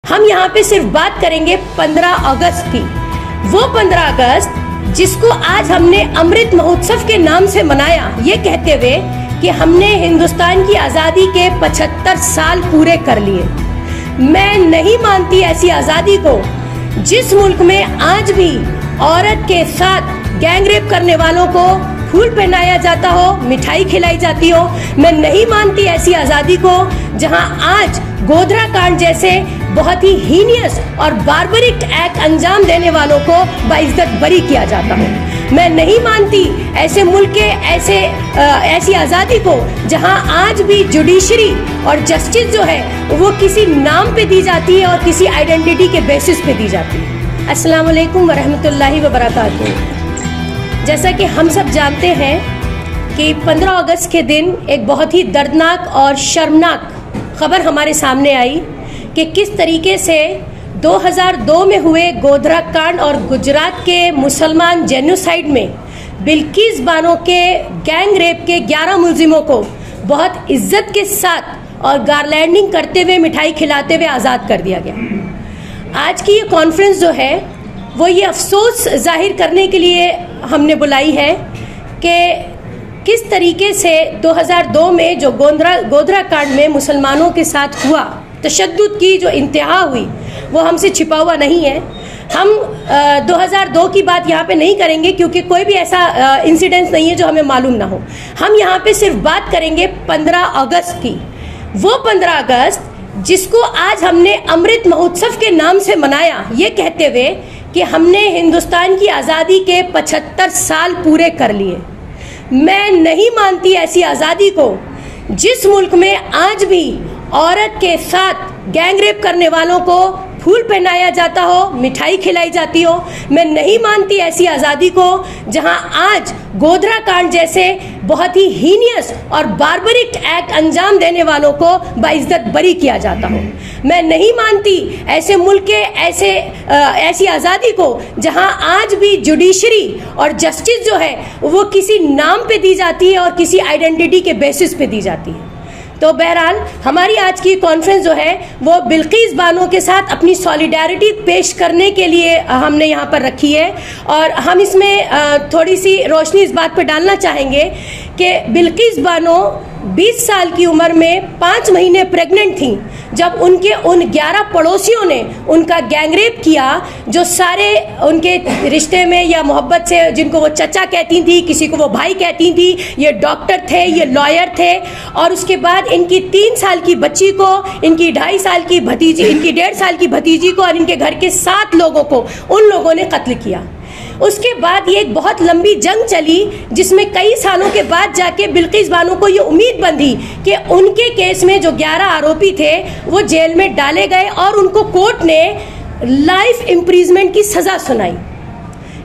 हम यहाँ पे सिर्फ बात करेंगे 15 अगस्त की। वो 15 अगस्त जिसको आज हमने अमृत महोत्सव के नाम से मनाया, ये कहते हुए कि हमने हिंदुस्तान की आज़ादी के 75 साल पूरे कर लिए। मैं नहीं मानती ऐसी आज़ादी को जिस मुल्क में आज भी औरत के साथ गैंग रेप करने वालों को फूल पहनाया जाता हो, मिठाई खिलाई जाती हो। मैं नहीं मानती ऐसी आज़ादी को जहां आज गोधरा कांड जैसे बहुत ही हीनियस और बार्बरिक एक्ट अंजाम देने वालों को बाइज्जत बरी किया जाता हो। मैं नहीं मानती ऐसे मुल्क के ऐसी आज़ादी को जहां आज भी जुडिशरी और जस्टिस जो है वो किसी नाम पे दी जाती है और किसी आइडेंटिटी के बेसिस पे दी जाती है। अस्सलाम वालेकुम वरहमतुल्लाहि वबरकातुहू। जैसा कि हम सब जानते हैं कि 15 अगस्त के दिन एक बहुत ही दर्दनाक और शर्मनाक खबर हमारे सामने आई कि किस तरीके से 2002 में हुए गोधरा कांड और गुजरात के मुसलमान जेनोसाइड में बिल्किस बानो के गैंग रेप के 11 मुलजिमों को बहुत इज्जत के साथ और गारलैंडिंग करते हुए, मिठाई खिलाते हुए आज़ाद कर दिया गया। आज की ये कॉन्फ्रेंस जो है वो ये अफसोस जाहिर करने के लिए हमने बुलाई है कि किस तरीके से 2002 में जो गोधरा कांड में मुसलमानों के साथ हुआ, तशद्दुद की जो इंतहा हुई, वो हमसे छिपा हुआ नहीं है। हम 2002 की बात यहाँ पे नहीं करेंगे क्योंकि कोई भी ऐसा इंसिडेंस नहीं है जो हमें मालूम ना हो। हम यहाँ पे सिर्फ बात करेंगे 15 अगस्त की। वो 15 अगस्त जिसको आज हमने अमृत महोत्सव के नाम से मनाया, ये कहते हुए कि हमने हिंदुस्तान की आज़ादी के 75 साल पूरे कर लिए। मैं नहीं मानती ऐसी आज़ादी को जिस मुल्क में आज भी औरत के साथ गैंग रेप करने वालों को फूल पहनाया जाता हो, मिठाई खिलाई जाती हो। मैं नहीं मानती ऐसी आज़ादी को जहां आज गोधरा कांड जैसे बहुत ही हीनियस और बार्बरिक एक्ट अंजाम देने वालों को बाइज्जत बरी किया जाता हो। मैं नहीं मानती ऐसे मुल्क के ऐसी आज़ादी को जहां आज भी जुडिशरी और जस्टिस जो है वो किसी नाम पे दी जाती है और किसी आइडेंटिटी के बेसिस पे दी जाती है। तो बहरहाल हमारी आज की कॉन्फ्रेंस जो है वो बिल्किस बानो के साथ अपनी सॉलिडारिटी पेश करने के लिए हमने यहाँ पर रखी है और हम इसमें थोड़ी सी रोशनी इस बात पर डालना चाहेंगे कि बिल्किस बानो 20 साल की उम्र में 5 महीने प्रेग्नेंट थी जब उनके उन 11 पड़ोसियों ने उनका गैंग रेप किया, जो सारे उनके रिश्ते में या मोहब्बत से, जिनको वो चचा कहती थी, किसी को वो भाई कहती थी, ये डॉक्टर थे, ये लॉयर थे। और उसके बाद इनकी 3 साल की बच्ची को, इनकी 2.5 साल की भतीजी, इनकी 1.5 साल की भतीजी को और इनके घर के 7 लोगों को उन लोगों ने कत्ल किया। उसके बाद ये एक बहुत लंबी जंग चली जिसमें कई सालों के बाद जाके बिल्किस बानो को ये उम्मीद बंधी कि उनके केस में जो 11 आरोपी थे वो जेल में डाले गए और उनको कोर्ट ने लाइफ इम्प्रिजमेंट की सज़ा सुनाई।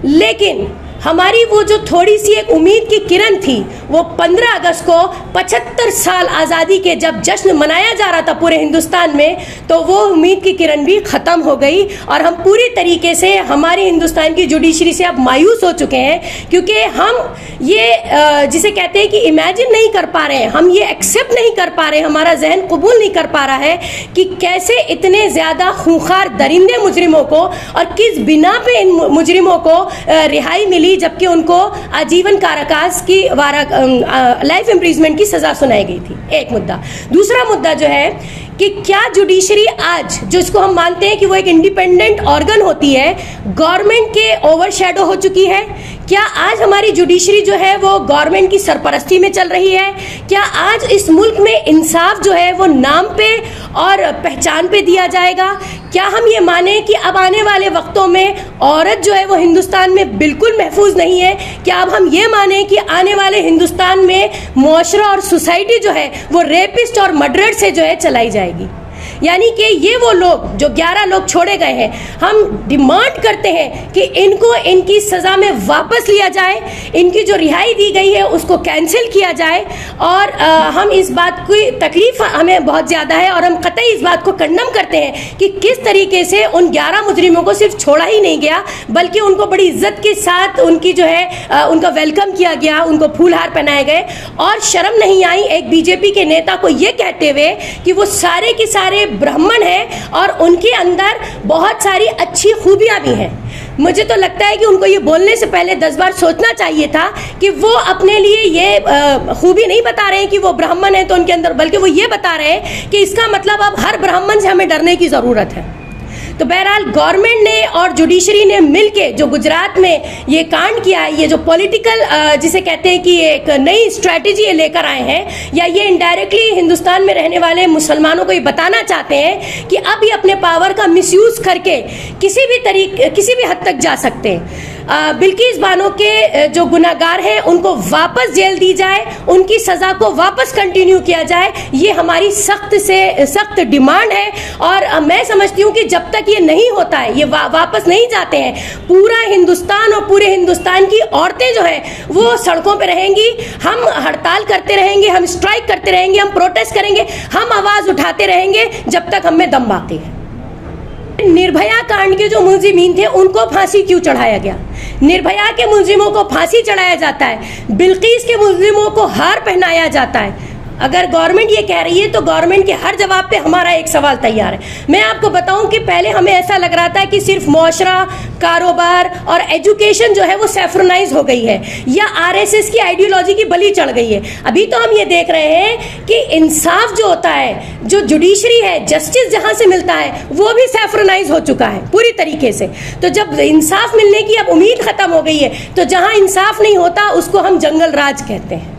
लेकिन हमारी वो जो थोड़ी सी एक उम्मीद की किरण थी, वो 15 अगस्त को 75 साल आज़ादी के जब जश्न मनाया जा रहा था पूरे हिंदुस्तान में, तो वो उम्मीद की किरण भी ख़त्म हो गई और हम पूरी तरीके से हमारी हिंदुस्तान की जुडिशरी से अब मायूस हो चुके हैं क्योंकि हम ये जिसे कहते हैं कि इमेजिन नहीं कर पा रहे हैं, हम ये एक्सेप्ट नहीं कर पा रहे हैं, हमारा जहन कबूल नहीं कर पा रहा है कि कैसे इतने ज़्यादा खूंखार दरिंदे मुजरिमों को और किस बिना पे इन मुजरिमों को रिहाई मिली जबकि उनको आजीवन कारावास की लाइफ इम्प्रिजमेंट की सजा सुनाई गई थी। एक मुद्दा। दूसरा मुद्दा जो है कि क्या जुडिशरी आज, जो इसको हम मानते हैं कि वो एक इंडिपेंडेंट ऑर्गन होती है, गवर्नमेंट के ओवरशैडो हो चुकी है? क्या आज हमारी जुडिशरी जो है वो गवर्नमेंट की सरपरस्ती में चल रही है? क्या आज इस मुल्क में इंसाफ जो है वो नाम पे और पहचान पे दिया जाएगा? क्या हम ये माने कि अब आने वाले वक्तों में औरत जो है वो हिंदुस्तान में बिल्कुल महफूज नहीं है? क्या अब हम ये माने कि आने वाले हिंदुस्तान में मुआशरा और सोसाइटी जो है वो रेपिस्ट और मर्डरर से जो है चलाई जाएगी? यानी कि ये वो लोग जो 11 लोग छोड़े गए हैं, हम डिमांड करते हैं कि इनको इनकी सज़ा में वापस लिया जाए, इनकी जो रिहाई दी गई है उसको कैंसिल किया जाए। और हम इस बात की तकलीफ हमें बहुत ज़्यादा है और हम कतई इस बात को कंडम करते हैं कि किस तरीके से उन 11 मुजरिमों को सिर्फ छोड़ा ही नहीं गया बल्कि उनको बड़ी इज्जत के साथ उनकी जो है उनका वेलकम किया गया, उनको फूल हार पहनाए गए। और शर्म नहीं आई एक बीजेपी के नेता को ये कहते हुए कि वो सारे के सारे ब्राह्मण हैं और उनके अंदर बहुत सारी अच्छी खूबियां भी हैं। मुझे तो लगता है कि उनको ये बोलने से पहले 10 बार सोचना चाहिए था कि वो अपने लिए ये खूबी नहीं बता रहे हैं कि वो ब्राह्मण है तो उनके अंदर, बल्कि वो ये बता रहे हैं कि इसका मतलब अब हर ब्राह्मण से हमें डरने की ज़रूरत है। तो बहरहाल गवर्नमेंट ने और जुडिशरी ने मिलके जो गुजरात में ये कांड किया है, ये जो पॉलिटिकल जिसे कहते हैं कि एक नई स्ट्रैटेजी ये लेकर आए हैं, या ये इनडायरेक्टली हिंदुस्तान में रहने वाले मुसलमानों को ये बताना चाहते हैं कि अब ये अपने पावर का मिसयूज करके किसी भी हद तक जा सकते हैं। बिल्किस बानो के जो गुनाहगार हैं उनको वापस जेल दी जाए, उनकी सजा को वापस कंटिन्यू किया जाए, ये हमारी सख्त से सख्त डिमांड है। और मैं समझती हूँ कि जब तक ये नहीं होता है, ये वापस नहीं जाते हैं, पूरा हिंदुस्तान और पूरे हिंदुस्तान की औरतें जो हैं वो सड़कों पे रहेंगी। हम हड़ताल करते रहेंगे, हम स्ट्राइक करते रहेंगे, हम प्रोटेस्ट करेंगे, हम आवाज उठाते रहेंगे जब तक हमें दम बाकी है। निर्भया कांड के जो मुलजिमीन थे उनको फांसी क्यों चढ़ाया गया? निर्भया के मुलजिमों को फांसी चढ़ाया जाता है, बिल्किस के मुलजिमों को हार पहनाया जाता है। अगर गवर्नमेंट ये कह रही है तो गवर्नमेंट के हर जवाब पे हमारा एक सवाल तैयार है। मैं आपको बताऊं कि पहले हमें ऐसा लग रहा था कि सिर्फ मुआशरा, कारोबार और एजुकेशन जो है वो सैफ्रोनाइज हो गई है या आरएसएस की आइडियोलॉजी की बलि चढ़ गई है। अभी तो हम ये देख रहे हैं कि इंसाफ जो होता है, जो जुडिशरी है, जस्टिस जहां से मिलता है, वो भी सैफ्रोनाइज हो चुका है पूरी तरीके से। तो जब इंसाफ मिलने की अब उम्मीद खत्म हो गई है, तो जहां इंसाफ नहीं होता उसको हम जंगल राज कहते हैं।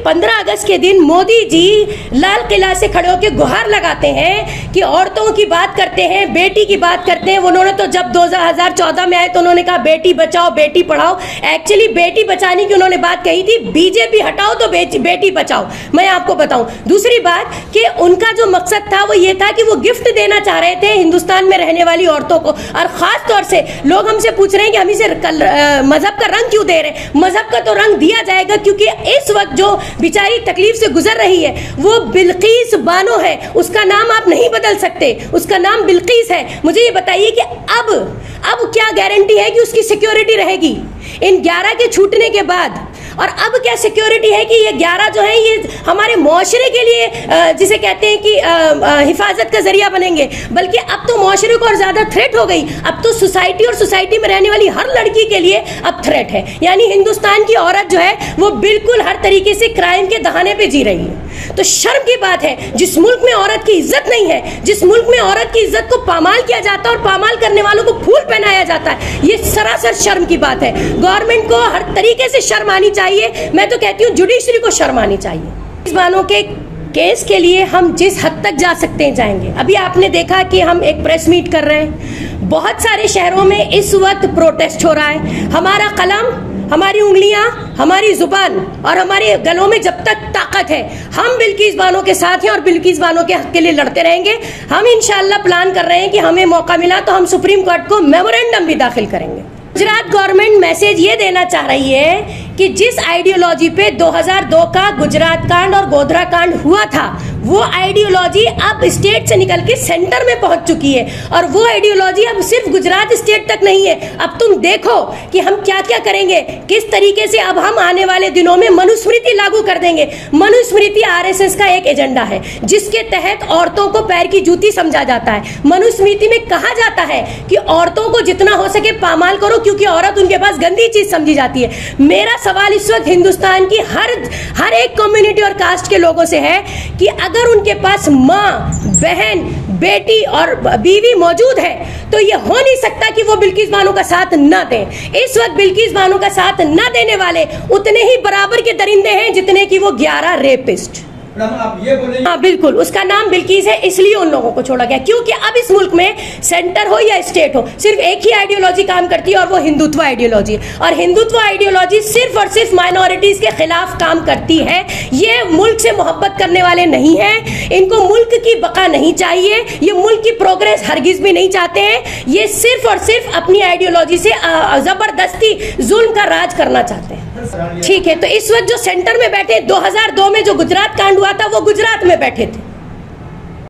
15 अगस्त के दिन मोदी जी लाल किला से खड़े होकर गुहार लगाते हैं कि औरतों की बात करते हैं, बेटी की बात करते हैं। उन्होंने तो जब 2014 में आए तो उन्होंने कहा बेटी बचाओ बेटी पढ़ाओ। एक्चुअली बेटी बचाने की उन्होंने बात कही थी, बीजेपी हटाओ तो बेटी बचाओ। मैं आपको बताऊं दूसरी बात कि उनका जो मकसद था वो ये था कि वो गिफ्ट देना चाह रहे थे हिंदुस्तान में रहने वाली औरतों को। और खास तौर से लोग हमसे पूछ रहे हैं कि हम इसे मजहब का रंग क्यों दे रहे हैं। मजहब का तो रंग दिया जाएगा क्योंकि इस वक्त जो बेचारी तकलीफ से गुजर रही है वो बिल्किस बानो है। उसका नाम आप नहीं बदल सकते, उसका नाम बिल्किस है। मुझे ये बताइए कि अब क्या गारंटी है कि उसकी सिक्योरिटी रहेगी इन 11 के छूटने के बाद? और अब क्या सिक्योरिटी है कि ये 11 जो है ये हमारे मुआशरे के लिए जिसे कहते हैं कि हिफाजत का जरिया बनेंगे? बल्कि अब तो मुआशरे को और ज्यादा थ्रेट हो गई। अब तो सोसाइटी और सोसाइटी में रहने वाली हर लड़की के लिए अब थ्रेट है। यानी हिंदुस्तान की औरत जो है वो बिल्कुल हर तरीके से क्राइम के दहाने पे जी रही है। तो शर्म की बात है, जिस मुल्क में औरत की इज्जत नहीं है, जिस मुल्क में औरत की इज्जत को पामाल किया जाता है और पामाल करने वालों को फूल पहनाया जाता है, ये सरासर शर्म की बात है। गवर्नमेंट को हर तरीके से शर्म आनी चाहिए। मैं तो कहती हूँ जुडिशरी को शर्म आनी चाहिए। इस बानों के केस के लिए हम जिस हद तक जा सकते हैं जाएंगे। अभी आपने देखा कि हम एक प्रेस मीट कर रहे हैं, बहुत सारे शहरों में इस वक्त प्रोटेस्ट हो रहा है। हमारा कलम, हमारी उंगलियां, हमारी जुबान और हमारे गलों में जब तक ताकत है, हम बिल्किस बानो के साथ हैं और बिल्किस बानो के हक के लिए लड़ते रहेंगे। हम इंशाल्लाह प्लान कर रहे हैं कि हमें मौका मिला तो हम सुप्रीम कोर्ट को मेमोरेंडम भी दाखिल करेंगे। गुजरात गवर्नमेंट मैसेज ये देना चाह रही है कि जिस आइडियोलॉजी पे 2002 का गुजरात कांड और गोधरा कांड हुआ था, वो आइडियोलॉजी अब स्टेट से निकल के सेंटर में पहुंच चुकी है। और वो आइडियोलॉजी अब सिर्फ गुजरात स्टेट तक नहीं है। अब तुम देखो कि हम क्या क्या करेंगे, किस तरीके से अब हम आने वाले दिनों में मनुस्मृति लागू कर देंगे। मनुस्मृति आरएसएस का एक एजेंडा है जिसके तहत औरतों को पैर की जूती समझा जाता है। मनुस्मृति में कहा जाता है कि औरतों को जितना हो सके पामाल करो, क्योंकि औरत उनके पास गंदी चीज समझी जाती है। मेरा सवाल इस वक्त हिंदुस्तान की हर एक कम्युनिटी और कास्ट के लोगों से है कि अगर उनके पास माँ, बहन, बेटी और बीवी मौजूद है तो ये हो नहीं सकता कि वो बिल्किस बानो का साथ न दें। इस वक्त बिल्किस बानो का साथ न देने वाले उतने ही बराबर के दरिंदे हैं जितने कि वो 11 रेपिस्ट। आप ये बोले? हाँ बिल्कुल, उसका नाम बिल्किस है इसलिए उन लोगों को छोड़ा गया, क्योंकि अब इस मुल्क में सेंटर हो या स्टेट हो, सिर्फ एक ही आइडियोलॉजी काम करती है और वो हिंदुत्व आइडियोलॉजी है। और हिंदुत्व आइडियोलॉजी सिर्फ और सिर्फ माइनॉरिटीज के खिलाफ काम करती है। ये मुल्क से मोहब्बत करने वाले नहीं हैं, इनको मुल्क की बका नहीं चाहिए, ये मुल्क की प्रोग्रेस हरगिज भी नहीं चाहते हैं। ये सिर्फ और सिर्फ अपनी आइडियोलॉजी से जबरदस्ती जुल्म का राज करना चाहते हैं। ठीक है, तो इस वक्त जो सेंटर में बैठे, 2002 में जो गुजरात कांड हुआ था वो गुजरात में बैठे थे।